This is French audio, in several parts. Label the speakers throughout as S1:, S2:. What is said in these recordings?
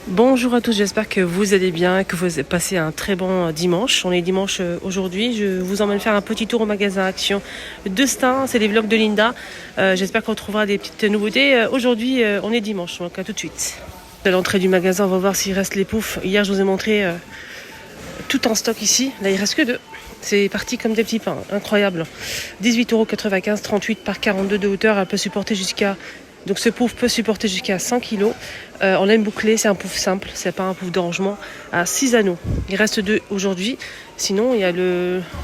S1: Bonjour à tous, j'espère que vous allez bien, que vous avez passé un très bon dimanche. On est dimanche aujourd'hui, je vous emmène faire un petit tour au magasin Action de Stein, c'est les vlogs de Linda. J'espère qu'on trouvera des petites nouveautés. Aujourd'hui, on est dimanche, donc à tout de suite. À l'entrée du magasin, on va voir s'il reste les poufs. Hier, je vous ai montré tout en stock ici, là il reste que deux. C'est parti comme des petits pains, incroyable. 18,95 €, 38 par 42 de hauteur, elle peut supporter jusqu'à... Donc ce pouf peut supporter jusqu'à 100 kg. En laine bouclée, c'est un pouf simple, c'est pas un pouf de rangement, à 6 anneaux. Il reste 2 aujourd'hui. Sinon, il y a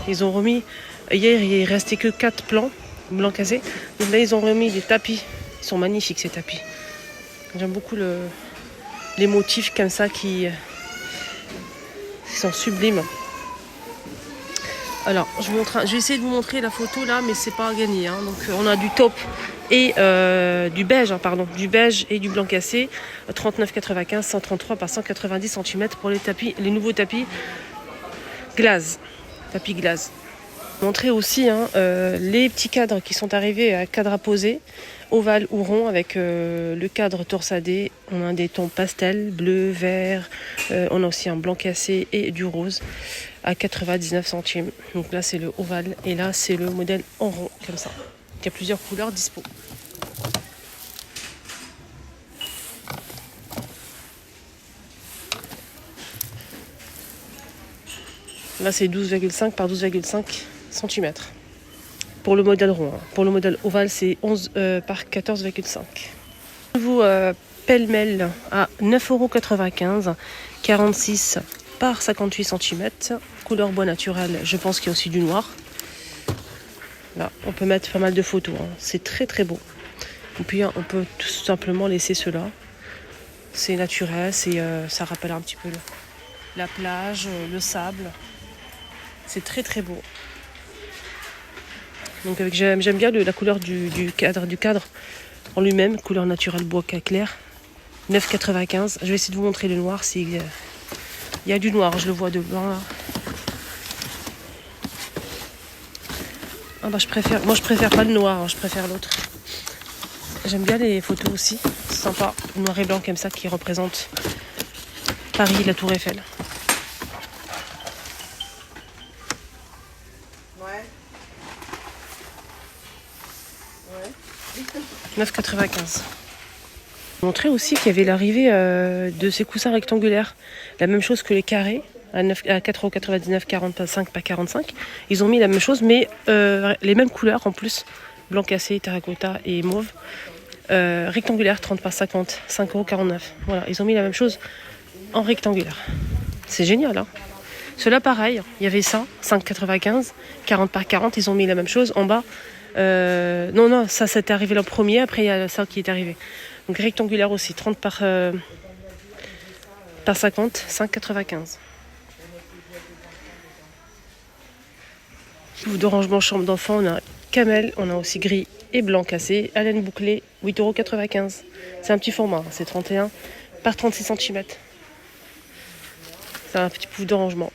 S1: ils ont remis, hier il restait que 4 plans, blancs casés. Donc là, ils ont remis des tapis. Ils sont magnifiques ces tapis. J'aime beaucoup les motifs comme ça qui sont sublimes. Alors, je vais essayer de vous montrer la photo là, mais c'est pas gagné. Donc, on a du taupe et du beige, du beige et du blanc cassé. 39,95, 133 par 190 cm pour les tapis, les nouveaux tapis glace. Tapis glace. Montrer aussi les petits cadres qui sont arrivés à cadre à poser, ovale ou rond avec le cadre torsadé. On a des tons pastel, bleu, vert. On a aussi un blanc cassé et du rose à 99 centimes. Donc là c'est le ovale et là c'est le modèle en rond comme ça. Il y a plusieurs couleurs dispo. Là c'est 12,5 par 12,5 cm. Pour le modèle rond. Pour le modèle ovale, c'est 11 par 14,5. Vous pêle-mêle à 9,95 €, 46 par 58 cm. Couleur bois naturel, je pense qu'il y a aussi du noir. Là, on peut mettre pas mal de photos. C'est très très beau. Et puis on peut tout simplement laisser cela. C'est naturel, ça rappelle un petit peu la plage, le sable. C'est très très beau. Donc j'aime bien la couleur du cadre en lui-même, couleur naturelle bois clair. 9,95. Je vais essayer de vous montrer le noir. Il y a du noir, je le vois de loin là. Je préfère pas le noir, je préfère l'autre. J'aime bien les photos aussi, c'est sympa, noir et blanc comme ça qui représente Paris, la Tour Eiffel. 9,95. Montrer aussi qu'il y avait l'arrivée de ces coussins rectangulaires. La même chose que les carrés, à 4,99 €, 45 par 45. Ils ont mis la même chose, mais les mêmes couleurs en plus. Blanc cassé, terracotta et mauve. Rectangulaire, 30 par 50, 5,49 €. Voilà, ils ont mis la même chose en rectangulaire. C'est génial, hein. Ceux-là, pareil, il y avait ça, 5,95, 40 par 40, ils ont mis la même chose en bas. Non, ça c'était arrivé le premier, après il y a ça qui est arrivé. Donc rectangulaire aussi, 30 par 50, 5,95. De rangement chambre d'enfant, on a camel, on a aussi gris et blanc cassé, à laine bouclée, 8,95 €. C'est un petit format, c'est 31 par 36 cm. C'est un petit pouf de rangement.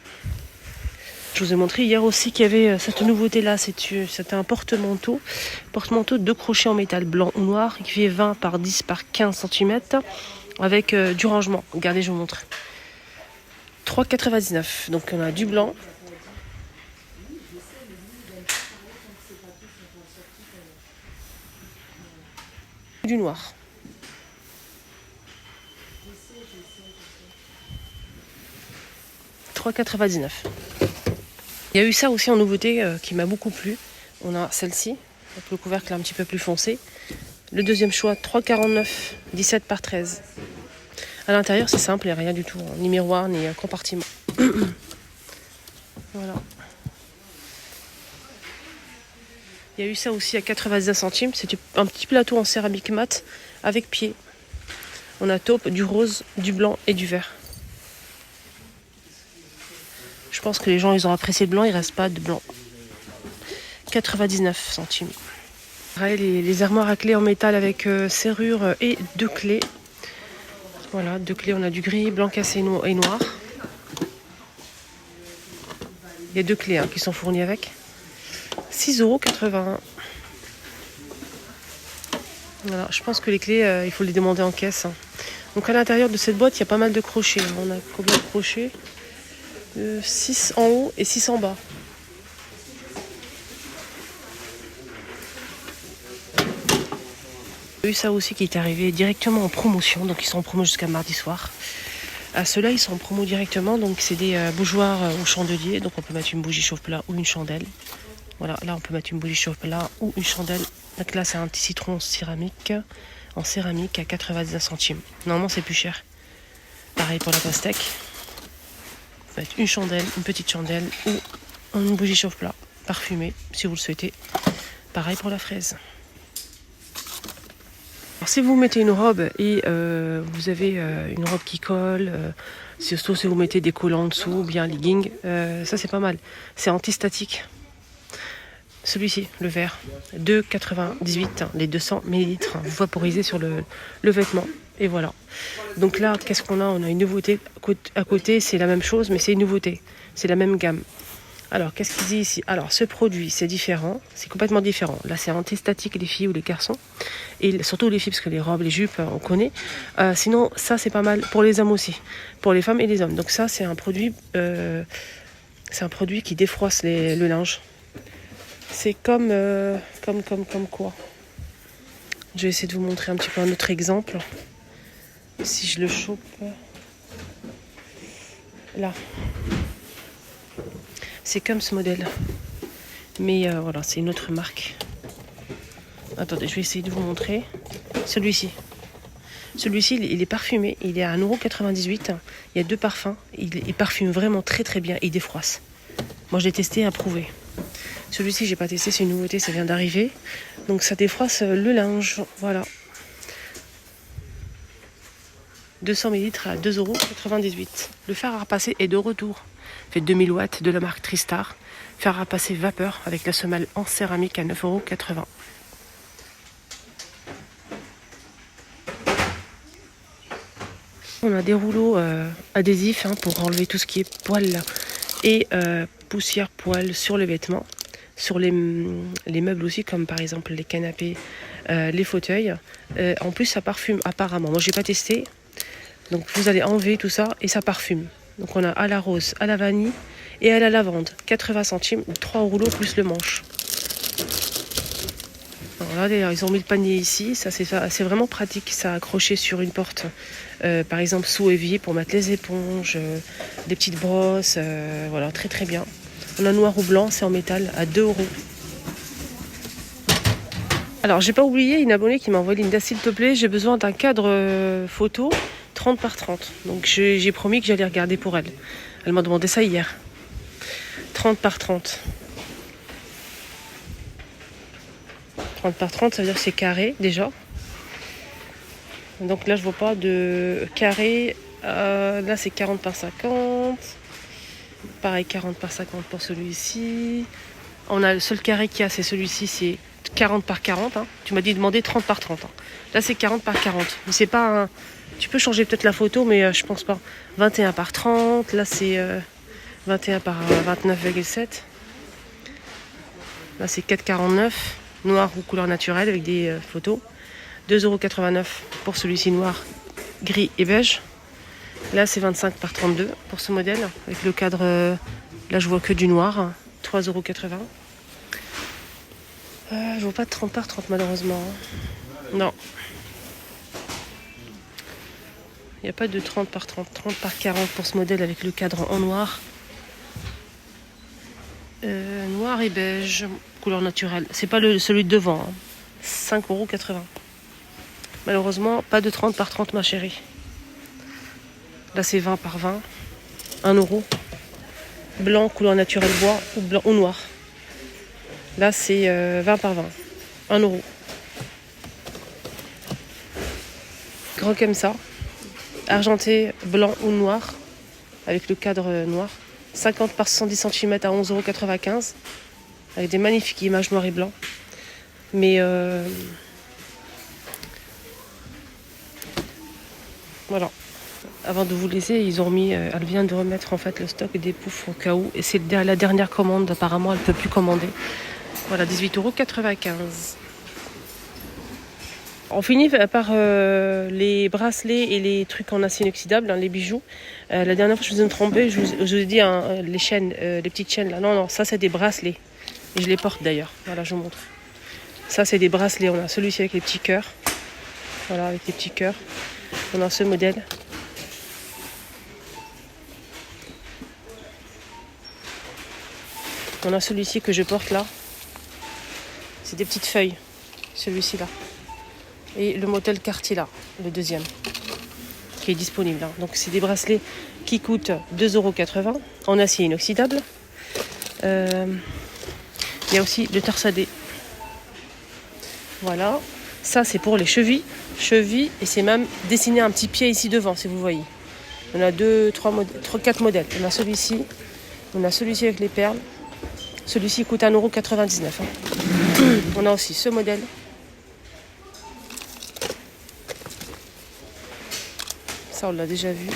S1: Je vous ai montré hier aussi qu'il y avait cette nouveauté-là. C'était un porte-manteau. Porte-manteau de crochet en métal blanc ou noir qui fait 20 par 10 par 15 cm avec du rangement. Regardez, je vous montre. 3,99 €. Donc on a du blanc. Du noir. « 3,99 €. Il y a eu ça aussi en nouveauté qui m'a beaucoup plu. On a celle-ci, avec le couvercle un petit peu plus foncé. Le deuxième choix, 3,49 €, 17 par 13. À l'intérieur, c'est simple, il n'y a rien du tout, ni miroir, ni compartiment. Voilà. Il y a eu ça aussi à 99 centimes. C'est un petit plateau en céramique mat avec pied. On a taupe, du rose, du blanc et du vert. Je pense que les gens, ils ont apprécié le blanc, il ne reste pas de blanc. 99 centimes. Les armoires à clés en métal avec serrure et 2 clés. Voilà, 2 clés, on a du gris, blanc cassé et noir. Il y a 2 clés qui sont fournies avec. 6,81 €. Voilà, je pense que les clés, il faut les demander en caisse. Donc à l'intérieur de cette boîte, il y a pas mal de crochets. On a combien de crochets 6 en haut et 6 en bas. J'ai eu ça aussi qui est arrivé directement en promotion. Donc ils sont en promo jusqu'à mardi soir. Ceux-là, ils sont en promo directement. Donc c'est des bougeoirs au chandelier. Donc on peut mettre une bougie chauffe-plat ou une chandelle. Voilà, là on peut mettre une bougie chauffe-plat ou une chandelle. Donc là c'est un petit citron céramique, en céramique à 99 centimes. Normalement c'est plus cher. Pareil pour la pastèque. Vous faites une chandelle, une petite chandelle ou une bougie chauffe-plat parfumée si vous le souhaitez. Pareil pour la fraise. Alors, si vous mettez une robe et vous avez une robe qui colle, surtout si vous mettez des collants en dessous ou bien un legging, ça c'est pas mal. C'est antistatique. Celui-ci, le vert, 2,98, les 200 ml, vous vaporisez sur le vêtement. Et voilà. Donc là, qu'est-ce qu'on a? On a une nouveauté à côté, c'est la même chose, mais c'est une nouveauté. C'est la même gamme. Alors, qu'est-ce qu'il dit ici? Alors, ce produit, c'est différent, c'est complètement différent. Là, c'est antistatique, les filles ou les garçons. Et surtout les filles, parce que les robes, les jupes, on connaît. Sinon, ça, c'est pas mal pour les hommes aussi. Pour les femmes et les hommes. Donc ça, c'est un produit qui défroisse le linge. C'est comme quoi. Je vais essayer de vous montrer un petit peu un autre exemple. Si je le chope. Là. C'est comme ce modèle. Mais voilà, c'est une autre marque. Attendez, je vais essayer de vous montrer. Celui-ci. Celui-ci, il est parfumé. Il est à 1,98 €. Il y a 2 parfums. Il parfume vraiment très très bien. Il défroisse. Moi, je l'ai testé et approuvé. Celui-ci, j'ai pas testé, c'est une nouveauté, ça vient d'arriver. Donc ça défroisse le linge, voilà. 200 ml à 2,98 €. Le fer à repasser est de retour. Fait 2000 watts de la marque Tristar. Fer à repasser vapeur avec la semelle en céramique à 9,80 €. On a des rouleaux adhésifs pour enlever tout ce qui est poils et poussière poils sur les vêtements. Sur les meubles aussi, comme par exemple les canapés, les fauteuils. En plus, ça parfume apparemment. Moi, j'ai pas testé. Donc, vous allez enlever tout ça et ça parfume. Donc, on a à la rose, à la vanille et à la lavande. 80 centimes, 3 rouleaux plus le manche. Alors là, d'ailleurs, ils ont mis le panier ici. Ça, c'est vraiment pratique. Ça accroché sur une porte. Par exemple, sous évier pour mettre les éponges, des petites brosses. Voilà, très très bien. On a noir ou blanc, c'est en métal, à 2 €. Alors, j'ai pas oublié une abonnée qui m'a envoyé Linda, s'il te plaît, j'ai besoin d'un cadre photo 30 par 30. Donc, j'ai promis que j'allais regarder pour elle. Elle m'a demandé ça hier. 30 par 30. 30 par 30, ça veut dire que c'est carré, déjà. Donc là, je vois pas de carré. Là, c'est 40 par 50. Pareil, 40 par 50 pour celui-ci. On a le seul carré qu'il y a, c'est celui-ci, c'est 40 par 40. Tu m'as dit demander 30 par 30. Là, c'est 40 par 40. Mais c'est pas un... Tu peux changer peut-être la photo, mais je pense pas. 21 par 30. Là, c'est 21 par 29,7. Là, c'est 4,49. Noir ou couleur naturelle avec des photos. 2,89 € pour celui-ci noir, gris et beige. Là, c'est 25 par 32 pour ce modèle. Avec le cadre, là, je vois que du noir. 3,80 €. Je vois pas de 30 par 30 malheureusement. Non. Il n'y a pas de 30 par 30. 30 par 40 pour ce modèle avec le cadre en noir. Noir et beige, couleur naturelle. C'est pas celui de devant. 5,80 €. Malheureusement, pas de 30 par 30 ma chérie. Là, c'est 20 par 20. 1 €. Blanc, couleur naturelle bois ou blanc ou noir. Là, c'est 20 par 20. 1 €. Grand comme ça. Argenté, blanc ou noir. Avec le cadre noir. 50 par 110 cm à 11,95 €. Avec des magnifiques images noir et blanc. Mais voilà. Avant de vous laisser, ils ont mis, elle vient de remettre en fait le stock des poufs au cas où. Et c'est la dernière commande, apparemment elle ne peut plus commander. Voilà, 18,95 €. On finit par les bracelets et les trucs en acier inoxydable, hein, les bijoux. La dernière fois, je vous ai trompé, je vous ai dit hein, les chaînes, les petites chaînes là. Non, ça c'est des bracelets. Et je les porte d'ailleurs. Voilà, je vous montre. Ça c'est des bracelets. On a celui-ci avec les petits cœurs. Voilà, avec les petits cœurs. On a ce modèle. On a celui-ci que je porte là. C'est des petites feuilles. Celui-ci là. Et le modèle Cartier là, le deuxième, qui est disponible. Hein. Donc c'est des bracelets qui coûtent 2,80 € en acier inoxydable. Il y a aussi le torsadé. Voilà. Ça c'est pour les chevilles. Chevilles et c'est même dessiné un petit pied ici devant si vous voyez. On a 4 modèles. On a celui-ci. On a celui-ci avec les perles. Celui-ci coûte 1,99 €. Hein. On a aussi ce modèle. Ça, on l'a déjà vu.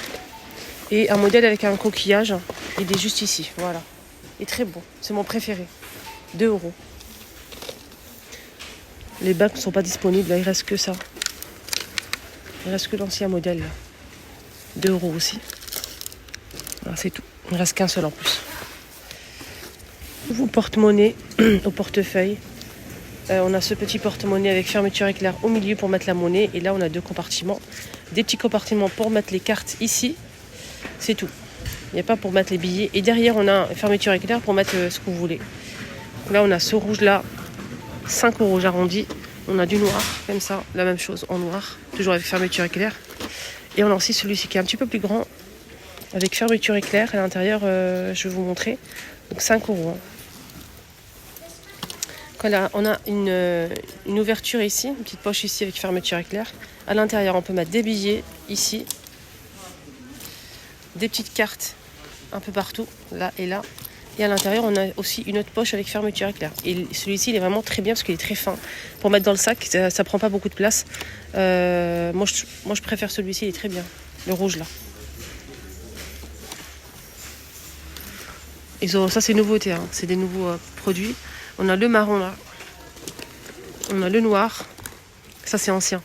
S1: Et un modèle avec un coquillage. Il est juste ici. Voilà. Il est très beau. C'est mon préféré. 2 €. Les bacs ne sont pas disponibles. Là, il reste que ça. Il reste que l'ancien modèle. Là. 2 € aussi. Voilà, c'est tout. Il ne reste qu'un seul en plus. Nouveau porte-monnaie au portefeuille. On a ce petit porte-monnaie avec fermeture éclair au milieu pour mettre la monnaie. Et là, on a 2 compartiments. Des petits compartiments pour mettre les cartes ici. C'est tout. Il n'y a pas pour mettre les billets. Et derrière, on a une fermeture éclair pour mettre ce que vous voulez. Donc là, on a ce rouge-là. 5 € j'arrondis. On a du noir, comme ça. La même chose en noir. Toujours avec fermeture éclair. Et on a aussi celui-ci qui est un petit peu plus grand. Avec fermeture éclair. À l'intérieur, je vais vous montrer. Donc 5 €. Hein. Voilà, on a une ouverture ici, une petite poche ici avec fermeture éclair. À l'intérieur, on peut mettre des billets ici, des petites cartes un peu partout, là et là. Et à l'intérieur, on a aussi une autre poche avec fermeture éclair. Et celui-ci, il est vraiment très bien parce qu'il est très fin. Pour mettre dans le sac, ça prend pas beaucoup de place. Moi, je préfère celui-ci, il est très bien. Le rouge là. Ça, c'est nouveauté, hein. C'est des nouveaux produits. On a le marron là. On a le noir. Ça, c'est ancien.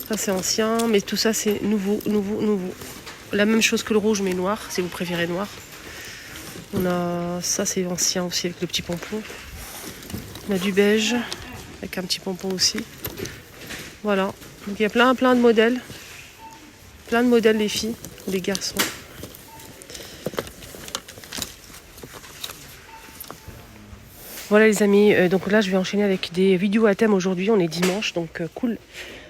S1: Ça, c'est ancien. Mais tout ça, c'est nouveau. La même chose que le rouge, mais noir, si vous préférez noir. On a ça, c'est ancien aussi, avec le petit pompon. On a du beige, avec un petit pompon aussi. Voilà. Donc, il y a plein de modèles. Plein de modèles, les filles, les garçons. Voilà les amis, donc là je vais enchaîner avec des vidéos à thème aujourd'hui, on est dimanche, donc cool,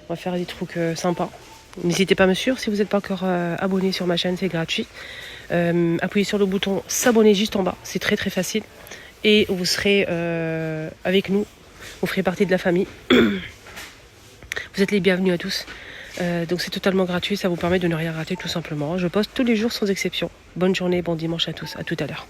S1: on va faire des trucs sympas. N'hésitez pas à me suivre si vous n'êtes pas encore abonné sur ma chaîne, c'est gratuit. Appuyez sur le bouton s'abonner juste en bas, c'est très très facile. Et vous serez avec nous, vous ferez partie de la famille. Vous êtes les bienvenus à tous. Donc c'est totalement gratuit, ça vous permet de ne rien rater tout simplement. Je poste tous les jours sans exception. Bonne journée, bon dimanche à tous, à tout à l'heure.